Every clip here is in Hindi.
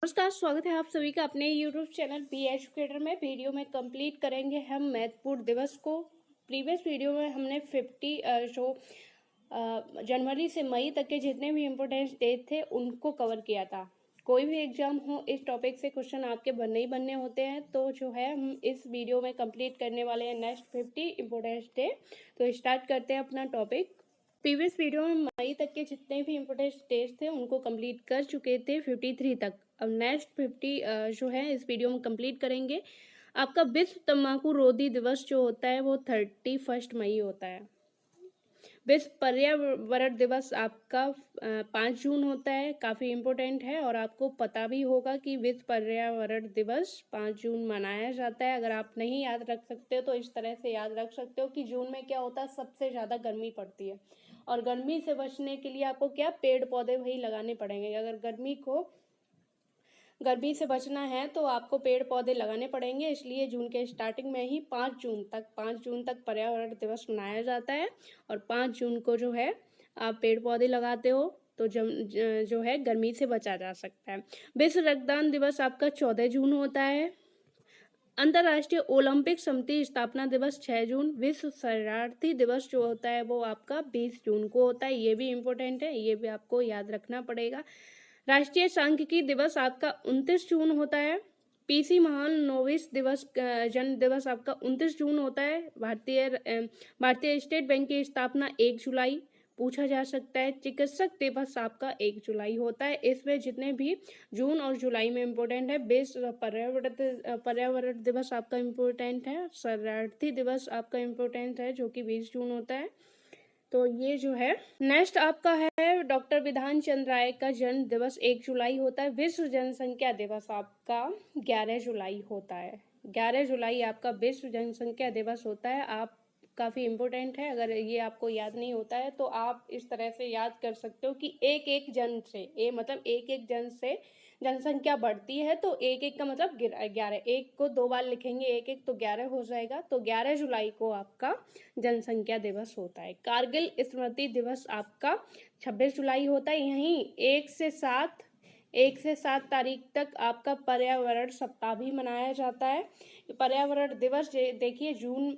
नमस्कार, स्वागत है आप सभी का अपने YouTube चैनल बी एजुकेटर में। वीडियो में कंप्लीट करेंगे हम महत्वपूर्ण दिवस को। प्रीवियस वीडियो में हमने 50 जनवरी से मई तक के जितने भी इम्पोर्टेंट डेट थे उनको कवर किया था। कोई भी एग्जाम हो, इस टॉपिक से क्वेश्चन आपके बनने ही बनने होते हैं। तो जो है हम इस वीडियो में कंप्लीट करने वाले हैं नेक्स्ट 50 इम्पोर्टेंट डे। तो स्टार्ट करते हैं अपना टॉपिक। प्रीवियस वीडियो में मई तक के जितने भी इम्पोर्टेंट डेट्स थे उनको कंप्लीट कर चुके थे 53 तक। अब नेक्स्ट 50 जो है इस वीडियो में कंप्लीट करेंगे। आपका विश्व तंबाकू रोधी दिवस जो होता है वो 31 मई होता है। विश्व पर्यावरण दिवस आपका 5 जून होता है। काफ़ी इम्पोर्टेंट है और आपको पता भी होगा कि विश्व पर्यावरण दिवस 5 जून मनाया जाता है। अगर आप नहीं याद रख सकते हो तो इस तरह से याद रख सकते हो कि जून में क्या होता है, सबसे ज़्यादा गर्मी पड़ती है और गर्मी से बचने के लिए आपको क्या पेड़ पौधे वही लगाने पड़ेंगे। अगर गर्मी से बचना है तो आपको पेड़ पौधे लगाने पड़ेंगे। इसलिए जून के स्टार्टिंग में ही 5 जून तक पर्यावरण दिवस मनाया जाता है और 5 जून को जो है आप पेड़ पौधे लगाते हो तो जो है गर्मी से बचा जा सकता है। विश्व रक्तदान दिवस आपका 14 जून होता है। अंतर्राष्ट्रीय ओलंपिक समिति स्थापना दिवस 6 जून। विश्व शरणार्थी दिवस जो होता है वो आपका 20 जून को होता है। ये भी इम्पोर्टेंट है, ये भी आपको याद रखना पड़ेगा। राष्ट्रीय सांख्यिकी दिवस आपका 29 जून होता है। पीसी महालनोबिस दिवस जन्म दिवस आपका 29 जून होता है। भारतीय स्टेट बैंक की स्थापना 1 जुलाई पूछा जा सकता है। चिकित्सक दिवस आपका 1 जुलाई होता है। इसमें जितने भी जून और जुलाई में इम्पोर्टेंट है। विश्व पर्यावरण दिवस आपका इम्पोर्टेंट है। शरणार्थी दिवस आपका इम्पोर्टेंट है जो कि 20 जून होता है। तो ये जो है नेक्स्ट आपका है डॉक्टर विधान चंद्र राय का जन्म दिवस 1 जुलाई होता है। विश्व जनसंख्या दिवस आपका 11 जुलाई होता है। 11 जुलाई आपका विश्व जनसंख्या दिवस होता है। आप काफ़ी इम्पोर्टेंट है। अगर ये आपको याद नहीं होता है तो आप इस तरह से याद कर सकते हो कि एक एक जन से मतलब एक एक जन से जनसंख्या बढ़ती है तो एक एक का मतलब 11। एक को 2 बार लिखेंगे एक एक तो 11 हो जाएगा। तो 11 जुलाई को आपका जनसंख्या दिवस होता है। कारगिल स्मृति दिवस आपका 26 जुलाई होता है। यहीं 1 से 7 तारीख तक आपका पर्यावरण सप्ताह भी मनाया जाता है। पर्यावरण दिवस देखिए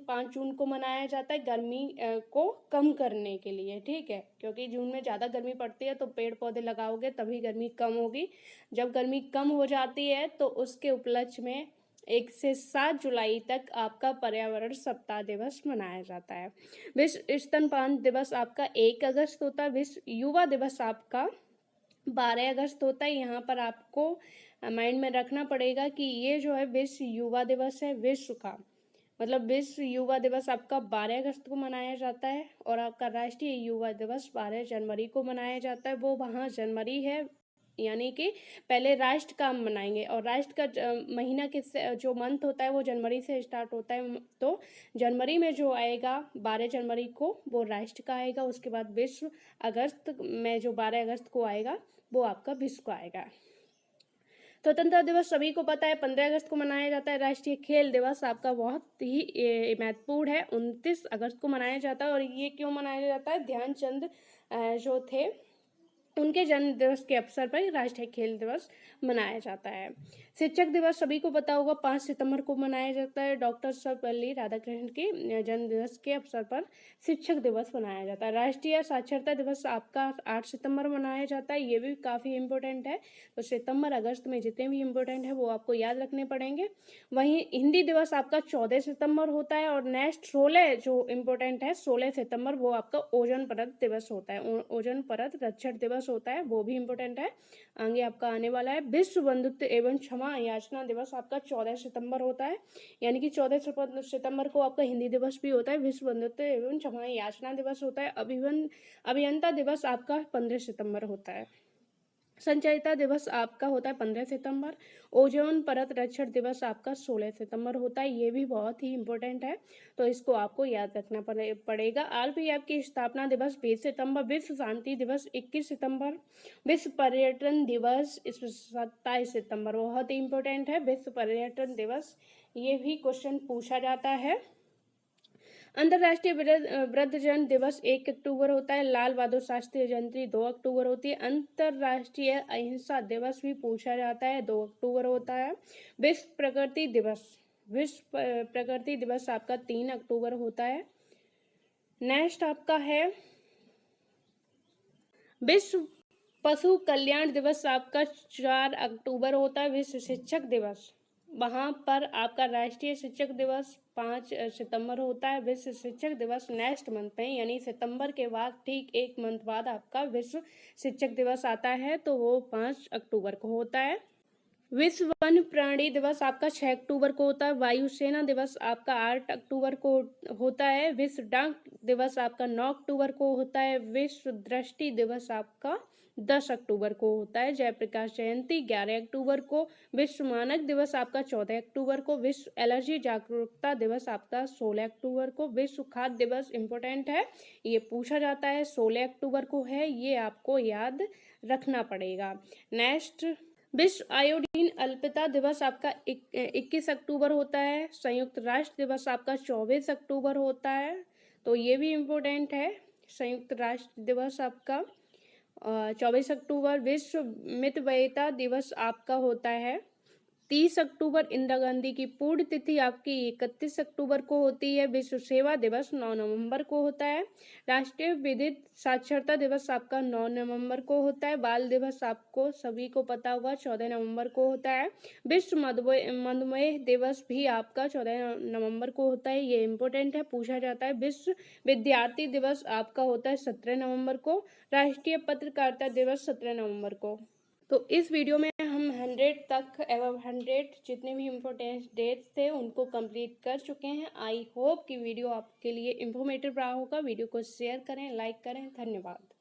5 जून को मनाया जाता है गर्मी को कम करने के लिए, ठीक है, क्योंकि जून में ज़्यादा गर्मी पड़ती है तो पेड़ पौधे लगाओगे तभी गर्मी कम होगी। जब गर्मी कम हो जाती है तो उसके उपलक्ष्य में 1 से 7 जुलाई तक आपका पर्यावरण सप्ताह दिवस मनाया जाता है। विश्व स्तनपान दिवस आपका 1 अगस्त होता है। विश्व युवा दिवस आपका 12 अगस्त होता है। यहाँ पर आपको माइंड में रखना पड़ेगा कि ये जो है विश्व युवा दिवस है, विश्व का मतलब विश्व युवा दिवस आपका 12 अगस्त को मनाया जाता है और आपका राष्ट्रीय युवा दिवस 12 जनवरी को मनाया जाता है। वो वहाँ जनवरी है यानी कि पहले राष्ट्र का हम मनाएंगे और राष्ट्र का महीना किस जो मंथ होता है वो जनवरी से स्टार्ट होता है। तो जनवरी में जो आएगा 12 जनवरी को वो राष्ट्र का आएगा। उसके बाद विश्व अगस्त में जो 12 अगस्त को आएगा वो आपका विश्व का आएगा। स्वतंत्रता दिवस सभी को पता है 15 अगस्त को मनाया जाता है। राष्ट्रीय खेल दिवस आपका बहुत ही महत्वपूर्ण है, 29 अगस्त को मनाया जाता है। और ये क्यों मनाया जाता है? ध्यानचंद जो थे उनके जन्म दिवस के अवसर पर राष्ट्रीय खेल दिवस मनाया जाता है। शिक्षक दिवस सभी को पता होगा 5 सितंबर को मनाया जाता है। डॉक्टर सर्वपल्ली राधाकृष्णन के जन्म दिवस के अवसर पर शिक्षक दिवस मनाया जाता है। राष्ट्रीय साक्षरता दिवस आपका 8 सितंबर मनाया जाता है। ये भी काफ़ी इम्पोर्टेंट है। तो सितंबर अगस्त में जितने भी इम्पोर्टेंट है वो आपको याद रखने पड़ेंगे। वहीं हिंदी दिवस आपका 14 सितंबर होता है और नेक्स्ट 16 जो इम्पोर्टेंट है 16 सितंबर वो आपका ओजोन परत दिवस होता है। ओजोन परत रक्षण दिवस होता है, वो भी इम्पोर्टेंट है, आगे आपका आने वाला है। विश्व बंधुत्व एवं क्षमा याचना दिवस आपका 14 सितंबर होता है। यानी कि 14 सितंबर को आपका हिंदी दिवस भी होता है। विश्व बंधुत्व एवं क्षमा याचना दिवस होता है। अभियंता दिवस आपका 15 सितंबर होता है। संचयिता दिवस आपका होता है 15 सितंबर। ओजोन परत रक्षण दिवस आपका 16 सितंबर होता है। ये भी बहुत ही इम्पोर्टेंट है तो इसको आपको याद रखना पड़ेगा। RPF की स्थापना दिवस 20 सितंबर। विश्व शांति दिवस 21 सितंबर। विश्व पर्यटन दिवस 27 सितंबर, बहुत ही इम्पोर्टेंट है विश्व पर्यटन दिवस। ये भी क्वेश्चन पूछा जाता है। अंतर्राष्ट्रीय वृद्धजन दिवस 1 अक्टूबर होता है। लाल बहादुर शास्त्री जयंती 2 अक्टूबर होती है। अंतर्राष्ट्रीय अहिंसा दिवस भी पूछा जाता है, 2 अक्टूबर होता है। विश्व प्रकृति दिवस आपका 3 अक्टूबर होता है। नेक्स्ट आपका है विश्व पशु कल्याण दिवस आपका 4 अक्टूबर होता है। विश्व शिक्षक दिवस, वहाँ पर आपका राष्ट्रीय शिक्षक दिवस 5 सितंबर होता है। विश्व शिक्षक दिवस नेक्स्ट मंथ में, यानी सितंबर के बाद ठीक 1 मंथ बाद आपका विश्व शिक्षक दिवस आता है, तो वो 5 अक्टूबर को होता है। विश्व वन्य प्राणी दिवस आपका 6 अक्टूबर को होता है। वायुसेना दिवस आपका 8 अक्टूबर को होता है। विश्व डाक दिवस आपका 9 अक्टूबर को होता है। विश्व दृष्टि दिवस आपका 10 अक्टूबर को होता है। जयप्रकाश जयंती 11 अक्टूबर को। विश्व मानक दिवस आपका 14 अक्टूबर को। विश्व एलर्जी जागरूकता दिवस आपका 16 अक्टूबर को। विश्व खाद्य दिवस इम्पोर्टेंट है, ये पूछा जाता है, 16 अक्टूबर को है, ये आपको याद रखना पड़ेगा। नेक्स्ट, विश्व आयोडीन अल्पता दिवस आपका 21 अक्टूबर होता है। संयुक्त राष्ट्र दिवस आपका 24 अक्टूबर होता है, तो ये भी इम्पोर्टेंट है। संयुक्त राष्ट्र दिवस आपका 24 अक्टूबर। विश्व मितव्ययिता दिवस आपका होता है 30 अक्टूबर। इंदिरा गांधी की पूर्ण तिथि आपकी 31 अक्टूबर को होती है। विश्व सेवा दिवस 9 नवंबर को होता है। राष्ट्रीय विधिक साक्षरता दिवस आपका 9 नवंबर को होता है। बाल दिवस आपको सभी को पता होगा 14 नवंबर को होता है। विश्व मधुमेह दिवस भी आपका 14 नवंबर को होता है, ये इम्पोर्टेंट है, पूछा जाता है। विश्व विद्यार्थी दिवस आपका होता है 17 नवंबर को। राष्ट्रीय पत्रकारिता दिवस 17 नवंबर को। तो इस वीडियो में हम 100 तक एवं 100 जितने भी इम्पोर्टेंट डेट्स थे उनको कंप्लीट कर चुके हैं। आई होप कि वीडियो आपके लिए इन्फॉर्मेटिव रहा होगा। वीडियो को शेयर करें, लाइक करें। धन्यवाद।